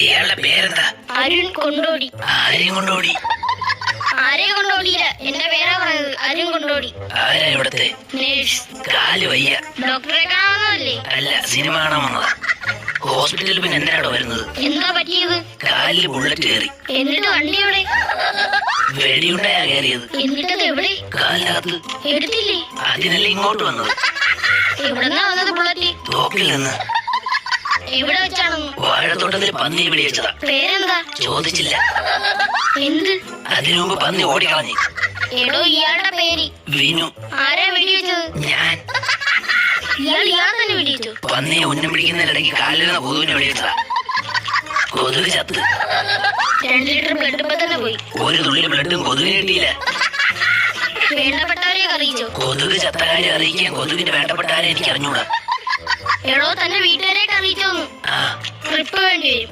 ഇയാളുടെ പേരെന്താ? അരുൺ കൊണ്ടോടി. ആരെയും കൊണ്ടോടി? ആരെയും കൊണ്ടോടിയില്ല, എന്റെ പേരാ പറഞ്ഞത്. അരുൺ കൊണ്ടോടി. ആരാ ഇവിടത്തെ? നേഴ്സ്. കാല് വയ്യ. ഡോക്ടറെ കാണാമെന്നല്ലേ? അല്ല, സിനിമ കാണാൻ വന്നതാ. ഹോസ്പിറ്റലിൽ പിന്നെ എന്തിനാടോ വരുന്നത്? എന്താ പറ്റിയത്? കാലിൽ ബുള്ളറ്റ് കയറി. എന്നിട്ട് വണ്ടി എവിടെ? വെടിയുണ്ടയാ കയറിയത്. എന്നിട്ടത് എവിടെ? കാലിനകത്ത്. എടുത്തില്ലേ? അതിനല്ലേ ഇങ്ങോട്ട് വന്നത്. എവിടെന്നാ വന്നത് ബുള്ളറ്റ്? തോക്കിൽ നിന്ന്. എവിടെ വെച്ചാണെന്ന്? വാഴത്തോട്ടത്തിൽ പന്നി പിടിച്ചതാ. പേരെന്താ? ചോദിച്ചില്ല. എന്ത്? അതിനു മുമ്പ് പന്നി ഓടിക്കളഞ്ഞു. എടോ, ഇയാളുടെ പേര്? വിനു. ആരാ വെടിവെച്ചത്? ഞാൻ. ഇയാൾ തന്നെ വെടിവെച്ചു? പന്നിയെ ഉന്നം പിടിക്കുന്നതിനിടയ്ക്ക് കാലിന് കൊതുവിനെ വെടിവെച്ചതാ. കൊതുക് ചത്ത്. 2 ലിറ്റർ ബ്ലഡ് ഇപ്പൊ തന്നെ പോയി. ഒരു തുള്ളി ബ്ലഡും കൊതുകിന് കിട്ടിയില്ല. വേണ്ടപ്പെട്ടവരെ അറിയിച്ചോ? കൊതുക് ചത്ത കാര്യം അറിയിക്കാൻ കൊതുകിന്റെ വേണ്ടപ്പെട്ടാരെ എനിക്ക് അറിഞ്ഞൂടാ. എടോ, തന്നെ വീട്ടുകാരെ അറിയിച്ചോന്ന്. ആ, ട്രിപ്പ് വേണ്ടി വരും.